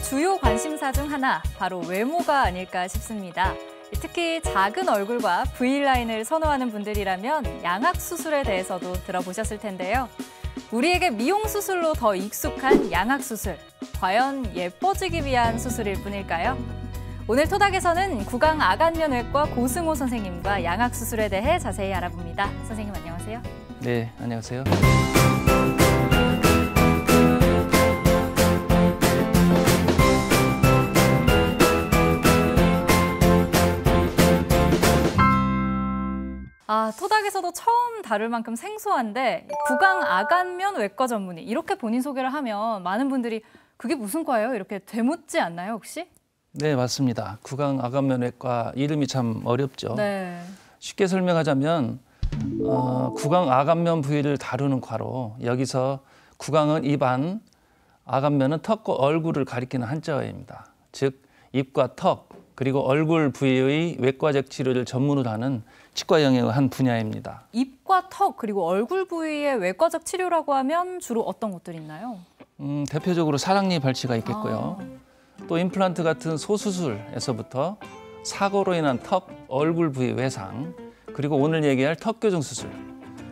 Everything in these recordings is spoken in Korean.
주요 관심사 중 하나, 바로 외모가 아닐까 싶습니다. 특히 작은 얼굴과 V라인을 선호하는 분들이라면 양악수술에 대해서도 들어보셨을 텐데요. 우리에게 미용수술로 더 익숙한 양악수술, 과연 예뻐지기 위한 수술일 뿐일까요? 오늘 토닥에서는 구강아간면외과 고승호 선생님과 양악수술에 대해 자세히 알아봅니다. 선생님 안녕하세요. 네, 안녕하세요. 토닥에서도 처음 다룰 만큼 생소한데 구강아간면 외과 전문의 이렇게 본인 소개를 하면 많은 분들이 그게 무슨 과예요? 이렇게 되묻지 않나요, 혹시? 네, 맞습니다. 구강아간면외과 이름이 참 어렵죠. 네. 쉽게 설명하자면 구강아간면 부위를 다루는 과로 여기서 구강은 입 안, 아간면은 턱과 얼굴을 가리키는 한자어입니다. 즉 입과 턱 그리고 얼굴 부위의 외과적 치료를 전문으로 하는 치과 영역의 한 분야입니다. 입과 턱 그리고 얼굴 부위의 외과적 치료라고 하면 주로 어떤 것들이 있나요? 대표적으로 사랑니 발치가 있겠고요. 또 임플란트 같은 소수술에서부터 사고로 인한 턱, 얼굴 부위 외상, 그리고 오늘 얘기할 턱 교정 수술,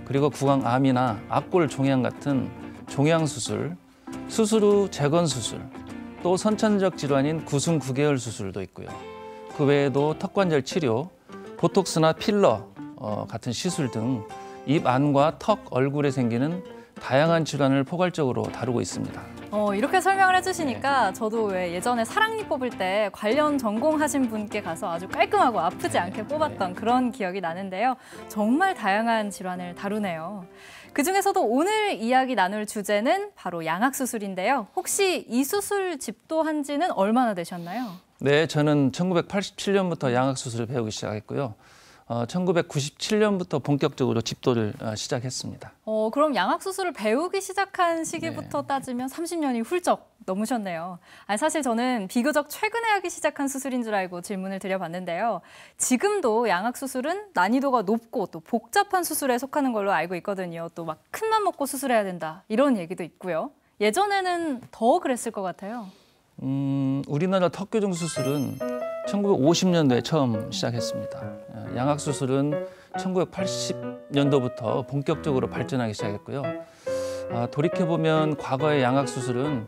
그리고 구강암이나 악골 종양 같은 종양 수술, 수술 후 재건 수술, 또 선천적 질환인 구승 9개월 수술도 있고요. 그 외에도 턱관절 치료, 보톡스나 필러 같은 시술 등 입 안과 턱, 얼굴에 생기는 다양한 질환을 포괄적으로 다루고 있습니다. 이렇게 설명을 해주시니까 저도 왜 예전에 사랑니 뽑을 때 관련 전공하신 분께 가서 아주 깔끔하고 아프지 않게 뽑았던 그런 기억이 나는데요. 정말 다양한 질환을 다루네요. 그중에서도 오늘 이야기 나눌 주제는 바로 양악수술인데요. 혹시 이 수술 집도한 지는 얼마나 되셨나요? 네, 저는 1987년부터 양악수술을 배우기 시작했고요. 1997년부터 본격적으로 집도를 시작했습니다. 그럼 양악수술을 배우기 시작한 시기부터 따지면 30년이 훌쩍 넘으셨네요. 사실 저는 비교적 최근에 하기 시작한 수술인 줄 알고 질문을 드려봤는데요. 지금도 양악수술은 난이도가 높고 또 복잡한 수술에 속하는 걸로 알고 있거든요. 또 막 큰맘 먹고 수술해야 된다 이런 얘기도 있고요. 예전에는 더 그랬을 것 같아요. 우리나라 턱 교정 수술은 1950년도에 처음 시작했습니다. 양악수술은 1980년도부터 본격적으로 발전하기 시작했고요. 돌이켜보면 과거의 양악수술은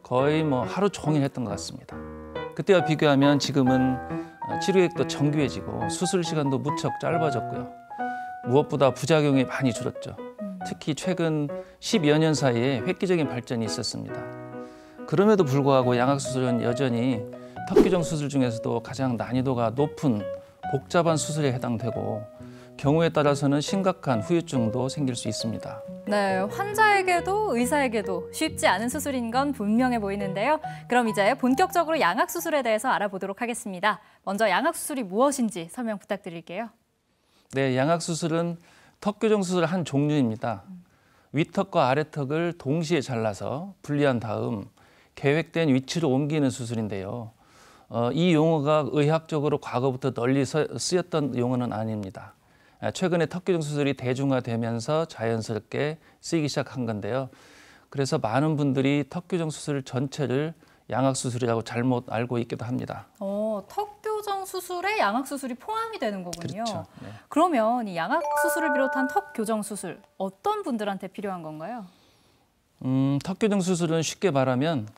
거의 하루 종일 했던 것 같습니다. 그때와 비교하면 지금은 치료액도 정교해지고 수술 시간도 무척 짧아졌고요. 무엇보다 부작용이 많이 줄었죠. 특히 최근 10여 년 사이에 획기적인 발전이 있었습니다. 그럼에도 불구하고 양악수술은 여전히 턱 교정 수술 중에서도 가장 난이도가 높은 복잡한 수술에 해당되고 경우에 따라서는 심각한 후유증도 생길 수 있습니다. 네, 환자에게도 의사에게도 쉽지 않은 수술인 건 분명해 보이는데요. 그럼 이제 본격적으로 양악수술에 대해서 알아보도록 하겠습니다. 먼저 양악수술이 무엇인지 설명 부탁드릴게요. 네, 양악수술은 턱 교정 수술의 한 종류입니다. 윗턱과 아래턱을 동시에 잘라서 분리한 다음 계획된 위치로 옮기는 수술인데요. 이 용어가 의학적으로 과거부터 널리 쓰였던 용어는 아닙니다. 최근에 턱 교정 수술이 대중화되면서 자연스럽게 쓰이기 시작한 건데요. 그래서 많은 분들이 턱 교정 수술 전체를 양악수술이라고 잘못 알고 있기도 합니다. 턱 교정 수술에 양악수술이 포함이 되는 거군요. 그렇죠. 네. 그러면 이 양악수술을 비롯한 턱 교정 수술, 어떤 분들한테 필요한 건가요? 턱 교정 수술은 쉽게 말하면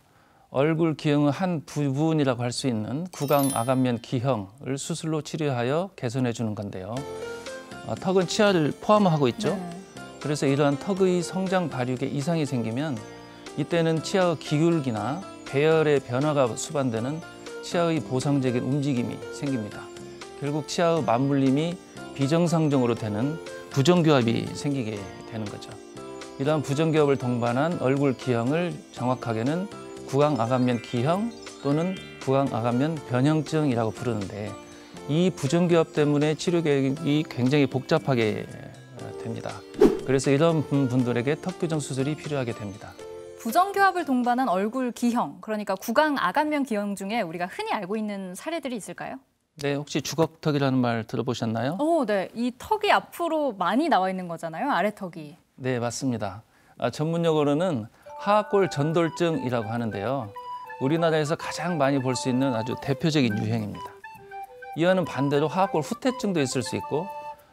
얼굴 기형의 한 부분이라고 할 수 있는 구강아간면 기형을 수술로 치료하여 개선해 주는 건데요. 턱은 치아를 포함하고 있죠. 네. 그래서 이러한 턱의 성장 발육에 이상이 생기면 이때는 치아의 기울기나 배열의 변화가 수반되는 치아의 보상적인 움직임이 생깁니다. 결국 치아의 맞물림이 비정상적으로 되는 부정교합이 생기게 되는 거죠. 이러한 부정교합을 동반한 얼굴 기형을 정확하게는 구강아간면 기형 또는 구강아간면 변형증이라고 부르는데 이 부정교합 때문에 치료 계획이 굉장히 복잡하게 됩니다. 그래서 이런 분들에게 턱 교정 수술이 필요하게 됩니다. 부정교합을 동반한 얼굴 기형, 그러니까 구강아간면 기형 중에 우리가 흔히 알고 있는 사례들이 있을까요? 네, 혹시 주걱턱이라는 말 들어보셨나요? 네. 이 턱이 앞으로 많이 나와 있는 거잖아요, 아래턱이. 네, 맞습니다. 전문 용어로는 하악골 전돌증이라고 하는데요. 우리나라에서 가장 많이 볼 수 있는 아주 대표적인 유형입니다. 이와는 반대로 화학골 후퇴증도 있을 수 있고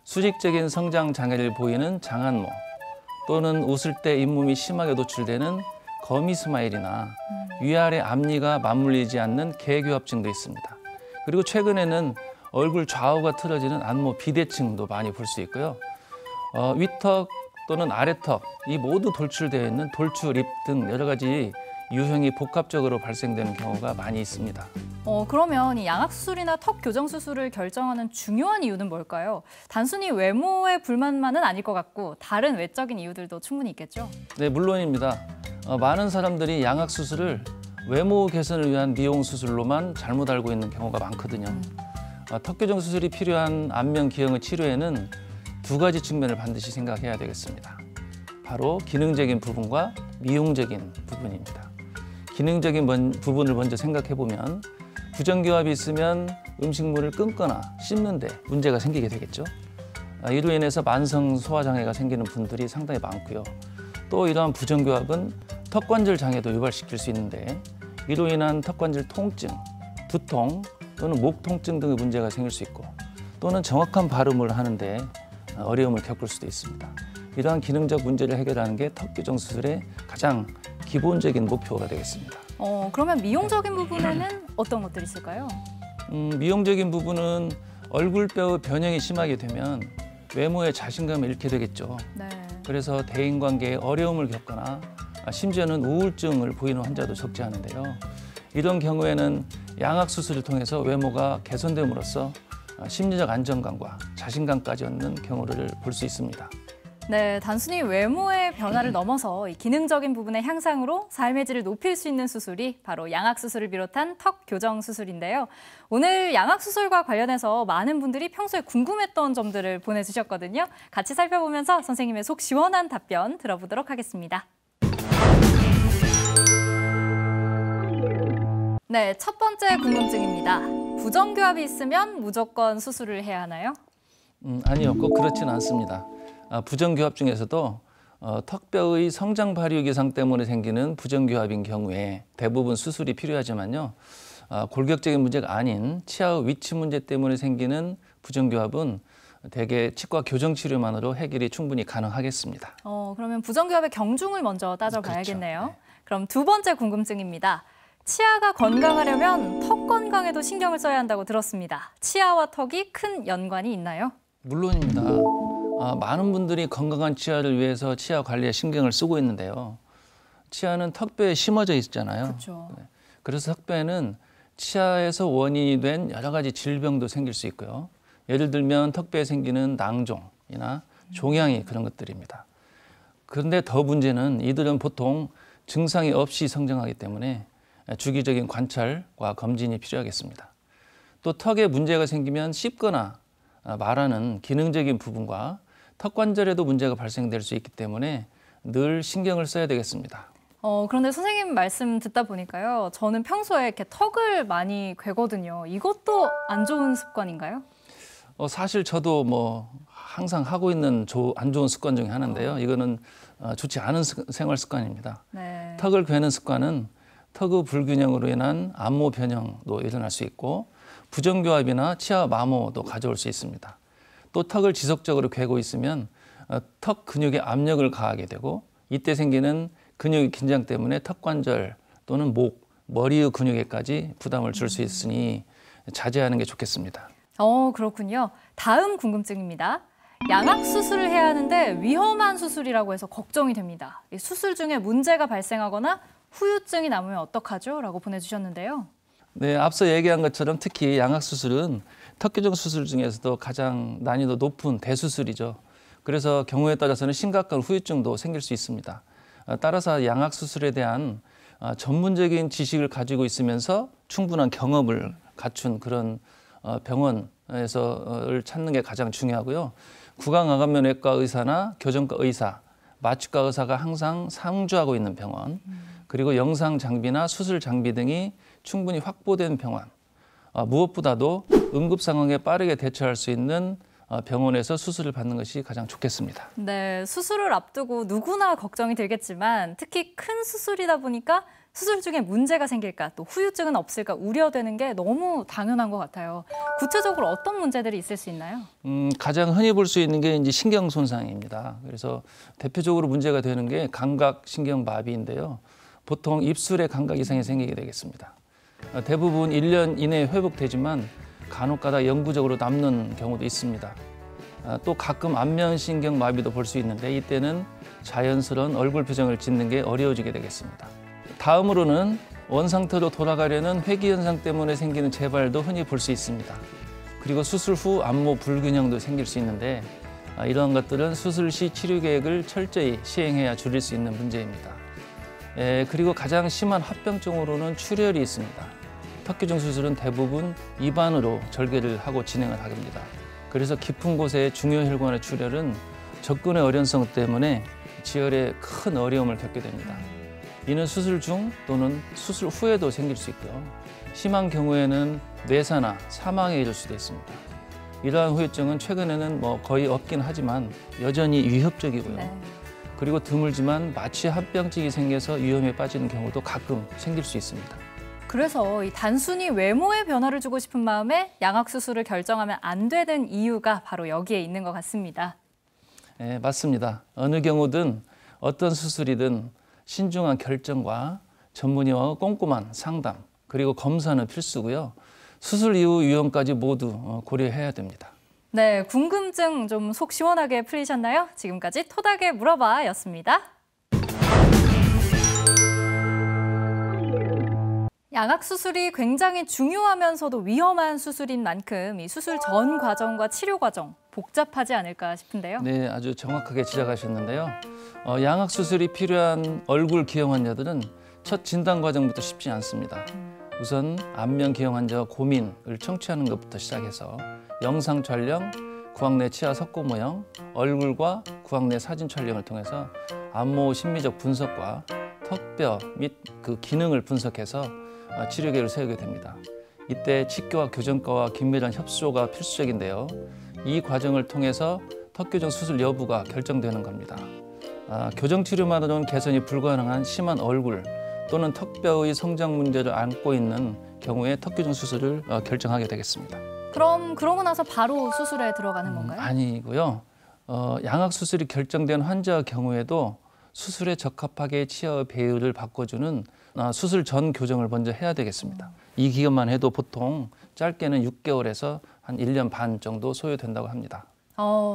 수직적인 성장 장애를 보이는 장안모 또는 웃을 때 잇몸이 심하게 노출되는 거미 스마일이나 위아래 앞니가 맞물리지 않는 개교합증도 있습니다. 그리고 최근에는 얼굴 좌우가 틀어지는 안모 비대증도 많이 볼 수 있고요. 윗턱 또는 아래턱 이 모두 돌출되어 있는 돌출입 등 여러 가지 유형이 복합적으로 발생되는 경우가 많이 있습니다. 그러면 이 양악수술이나 턱 교정 수술을 결정하는 중요한 이유는 뭘까요? 단순히 외모의 불만만은 아닐 것 같고 다른 외적인 이유들도 충분히 있겠죠? 네, 물론입니다. 많은 사람들이 양악수술을 외모 개선을 위한 미용 수술로만 잘못 알고 있는 경우가 많거든요. 턱 교정 수술이 필요한 안면 기형의 치료에는 두 가지 측면을 반드시 생각해야 되겠습니다. 바로 기능적인 부분과 미용적인 부분입니다. 기능적인 부분을 먼저 생각해 보면 부정교합이 있으면 음식물을 끊거나 씹는데 문제가 생기게 되겠죠. 이로 인해서 만성 소화장애가 생기는 분들이 상당히 많고요. 또 이러한 부정교합은 턱관절 장애도 유발시킬 수 있는데 이로 인한 턱관절 통증, 두통 또는 목 통증 등의 문제가 생길 수 있고 또는 정확한 발음을 하는데 어려움을 겪을 수도 있습니다. 이러한 기능적 문제를 해결하는 게 턱 교정 수술의 가장 기본적인 목표가 되겠습니다. 그러면 미용적인 부분에는 어떤 것들이 있을까요? 미용적인 부분은 얼굴뼈의 변형이 심하게 되면 외모에 자신감을 잃게 되겠죠. 네. 그래서 대인관계에 어려움을 겪거나 심지어는 우울증을 보이는 환자도 적지 않은데요. 이런 경우에는 양악수술을 통해서 외모가 개선됨으로써 심리적 안정감과 자신감까지 얻는 경우를 볼 수 있습니다. 네, 단순히 외모의 변화를 넘어서 이 기능적인 부분의 향상으로 삶의 질을 높일 수 있는 수술이 바로 양악수술을 비롯한 턱 교정 수술인데요. 오늘 양악수술과 관련해서 많은 분들이 평소에 궁금했던 점들을 보내주셨거든요. 같이 살펴보면서 선생님의 속 시원한 답변 들어보도록 하겠습니다. 네, 첫 번째 궁금증입니다. 부정교합이 있으면 무조건 수술을 해야 하나요? 아니요, 꼭 그렇지는 않습니다. 부정교합 중에서도 턱뼈의 성장 발육 이상 때문에 생기는 부정교합인 경우에 대부분 수술이 필요하지만요. 골격적인 문제가 아닌 치아의 위치 문제 때문에 생기는 부정교합은 대개 치과 교정 치료만으로 해결이 충분히 가능하겠습니다. 그러면 부정교합의 경중을 먼저 따져봐야겠네요. 그렇죠. 네. 그럼 두 번째 궁금증입니다. 치아가 건강하려면 턱 건강에도 신경을 써야 한다고 들었습니다. 치아와 턱이 큰 연관이 있나요? 물론입니다. 많은 분들이 건강한 치아를 위해서 치아 관리에 신경을 쓰고 있는데요. 치아는 턱뼈에 심어져 있잖아요. 그렇죠. 네. 그래서 턱뼈에는 치아에서 원인이 된 여러 가지 질병도 생길 수 있고요. 예를 들면 턱뼈에 생기는 낭종이나 종양이 그런 것들입니다. 그런데 더 문제는 이들은 보통 증상이 없이 성장하기 때문에 주기적인 관찰과 검진이 필요하겠습니다. 또 턱에 문제가 생기면 씹거나 말하는 기능적인 부분과 턱관절에도 문제가 발생될 수 있기 때문에 늘 신경을 써야 되겠습니다. 그런데 선생님 말씀 듣다 보니까요. 저는 평소에 이렇게 턱을 많이 괴거든요. 이것도 안 좋은 습관인가요? 사실 저도 항상 하고 있는 안 좋은 습관 중에 하나인데요. 이거는 좋지 않은 생활 습관입니다. 네. 턱을 괴는 습관은 턱의 불균형으로 인한 안모 변형도 일어날 수 있고 부정교합이나 치아 마모도 가져올 수 있습니다. 또 턱을 지속적으로 괴고 있으면 턱 근육에 압력을 가하게 되고 이때 생기는 근육의 긴장 때문에 턱관절 또는 목, 머리의 근육에까지 부담을 줄 수 있으니 자제하는 게 좋겠습니다. 그렇군요. 다음 궁금증입니다. 양악수술을 해야 하는데 위험한 수술이라고 해서 걱정이 됩니다. 이 수술 중에 문제가 발생하거나 후유증이 남으면 어떡하죠? 라고 보내주셨는데요. 네, 앞서 얘기한 것처럼 특히 양악수술은 턱 교정 수술 중에서도 가장 난이도 높은 대수술이죠. 그래서 경우에 따라서는 심각한 후유증도 생길 수 있습니다. 따라서 양악수술에 대한 전문적인 지식을 가지고 있으면서 충분한 경험을 갖춘 그런 병원에서를 찾는 게 가장 중요하고요. 구강암면외과 의사나 교정과 의사, 마취과 의사가 항상 상주하고 있는 병원, 그리고 영상 장비나 수술 장비 등이 충분히 확보된 병원, 무엇보다도 응급 상황에 빠르게 대처할 수 있는 병원에서 수술을 받는 것이 가장 좋겠습니다. 네, 수술을 앞두고 누구나 걱정이 들겠지만 특히 큰 수술이다 보니까 수술 중에 문제가 생길까, 또 후유증은 없을까 우려되는 게 너무 당연한 것 같아요. 구체적으로 어떤 문제들이 있을 수 있나요? 가장 흔히 볼 수 있는 게 이제 신경 손상입니다. 그래서 대표적으로 문제가 되는 게 감각 신경 마비인데요. 보통 입술에 감각 이상이 생기게 되겠습니다. 대부분 1년 이내에 회복되지만 간혹가다 영구적으로 남는 경우도 있습니다. 또 가끔 안면신경 마비도 볼 수 있는데 이때는 자연스러운 얼굴 표정을 짓는 게 어려워지게 되겠습니다. 다음으로는 원상태로 돌아가려는 회귀 현상 때문에 생기는 재발도 흔히 볼 수 있습니다. 그리고 수술 후 안모 불균형도 생길 수 있는데 이러한 것들은 수술 시 치료 계획을 철저히 시행해야 줄일 수 있는 문제입니다. 그리고 가장 심한 합병증으로는 출혈이 있습니다. 턱교정 수술은 대부분 입안으로 절개를 하고 진행을 합니다. 그래서 깊은 곳의 중요혈관의 출혈은 접근의 어려운성 때문에 지혈에 큰 어려움을 겪게 됩니다. 이는 수술 중 또는 수술 후에도 생길 수 있고요. 심한 경우에는 뇌사나 사망에 이를 수도 있습니다. 이러한 후유증은 최근에는 거의 없긴 하지만 여전히 위협적이고요. 네. 그리고 드물지만 마취 합병증이 생겨서 위험에 빠지는 경우도 가끔 생길 수 있습니다. 그래서 이 단순히 외모에 변화를 주고 싶은 마음에 양악 수술을 결정하면 안 되는 이유가 바로 여기에 있는 것 같습니다. 네, 맞습니다. 어느 경우든 어떤 수술이든 신중한 결정과 전문의와 꼼꼼한 상담, 그리고 검사는 필수고요. 수술 이후 유형까지 모두 고려해야 됩니다. 네, 궁금증 좀 속 시원하게 풀리셨나요? 지금까지 토닥에 물어봐였습니다. 양악 수술이 굉장히 중요하면서도 위험한 수술인 만큼 이 수술 전 과정과 치료 과정 복잡하지 않을까 싶은데요. 네, 아주 정확하게 지적하셨는데요. 양악 수술이 필요한 얼굴 기형 환자들은 첫 진단 과정부터 쉽지 않습니다. 우선 안면 기형 환자와 고민을 청취하는 것부터 시작해서 영상 촬영, 구황내 치아 석고 모형, 얼굴과 구황내 사진 촬영을 통해서 안모 심미적 분석과 턱뼈 및 그 기능을 분석해서 치료 계획을 세우게 됩니다. 이때 치과와 교정과와 긴밀한 협조가 필수적인데요. 이 과정을 통해서 턱교정 수술 여부가 결정되는 겁니다. 교정 치료만으로는 개선이 불가능한 심한 얼굴 또는 턱뼈의 성장 문제를 안고 있는 경우에 턱교정 수술을 결정하게 되겠습니다. 그럼 그러고 나서 바로 수술에 들어가는 건가요? 아니고요. 양악 수술이 결정된 환자 경우에도 수술에 적합하게 치아의 배율을 바꿔주는 수술 전 교정을 먼저 해야 되겠습니다. 이 기간만 해도 보통 짧게는 6개월에서 한 1년 반 정도 소요된다고 합니다.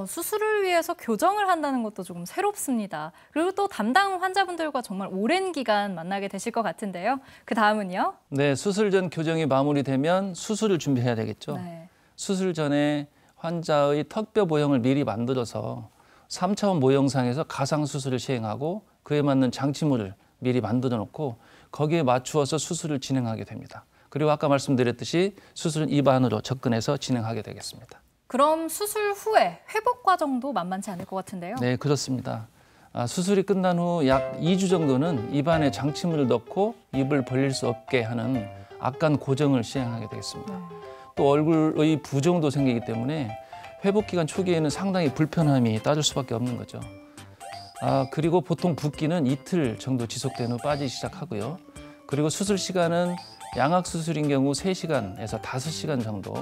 수술을 위해서 교정을 한다는 것도 조금 새롭습니다. 그리고 또 담당 환자분들과 정말 오랜 기간 만나게 되실 것 같은데요. 그 다음은요? 네, 수술 전 교정이 마무리되면 수술을 준비해야 되겠죠. 네. 수술 전에 환자의 턱뼈 모형을 미리 만들어서 3차원 모형상에서 가상 수술을 시행하고 그에 맞는 장치물을 미리 만들어 놓고 거기에 맞추어서 수술을 진행하게 됩니다. 그리고 아까 말씀드렸듯이 수술은 입안으로 접근해서 진행하게 되겠습니다. 그럼 수술 후에 회복 과정도 만만치 않을 것 같은데요. 네, 그렇습니다. 수술이 끝난 후 약 2주 정도는 입안에 장치물을 넣고 입을 벌릴 수 없게 하는 악관 고정을 시행하게 되겠습니다. 또 얼굴의 부종도 생기기 때문에 회복 기간 초기에는 상당히 불편함이 따를 수밖에 없는 거죠. 그리고 보통 붓기는 이틀 정도 지속된 후 빠지기 시작하고요. 그리고 수술 시간은 양악 수술인 경우 3시간에서 5시간 정도,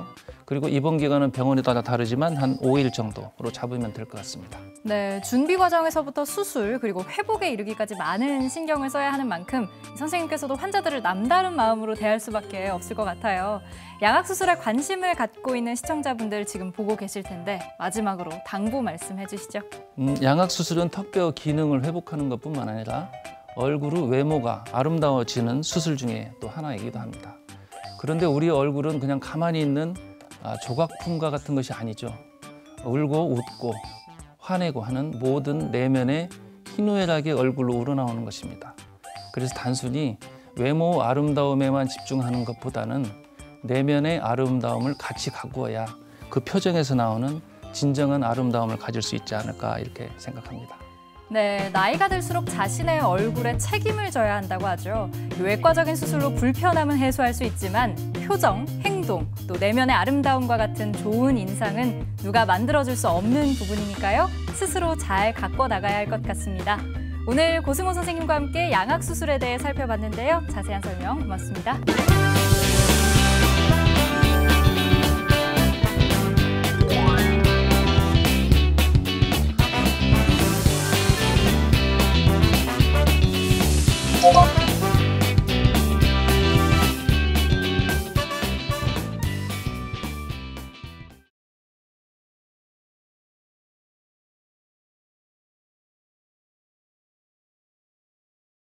그리고 입원 기간은 병원에 따라 다르지만 한 5일 정도로 잡으면 될 것 같습니다. 네, 준비 과정에서부터 수술 그리고 회복에 이르기까지 많은 신경을 써야 하는 만큼 선생님께서도 환자들을 남다른 마음으로 대할 수밖에 없을 것 같아요. 양악 수술에 관심을 갖고 있는 시청자분들 지금 보고 계실 텐데 마지막으로 당부 말씀해 주시죠. 양악 수술은 턱뼈 기능을 회복하는 것뿐만 아니라 얼굴의 외모가 아름다워지는 수술 중에 또 하나이기도 합니다. 그런데 우리 얼굴은 그냥 가만히 있는 조각품과 같은 것이 아니죠. 울고 웃고 화내고 하는 모든 내면의 희노애락의 얼굴로 우러나오는 것입니다. 그래서 단순히 외모 아름다움에만 집중하는 것보다는 내면의 아름다움을 같이 가꾸어야 그 표정에서 나오는 진정한 아름다움을 가질 수 있지 않을까 이렇게 생각합니다. 네, 나이가 들수록 자신의 얼굴에 책임을 져야 한다고 하죠. 외과적인 수술로 불편함은 해소할 수 있지만 표정, 행동, 또 내면의 아름다움과 같은 좋은 인상은 누가 만들어줄 수 없는 부분이니까요. 스스로 잘 가꿔 나가야 할 것 같습니다. 오늘 고승호 선생님과 함께 양악 수술에 대해 살펴봤는데요. 자세한 설명 고맙습니다.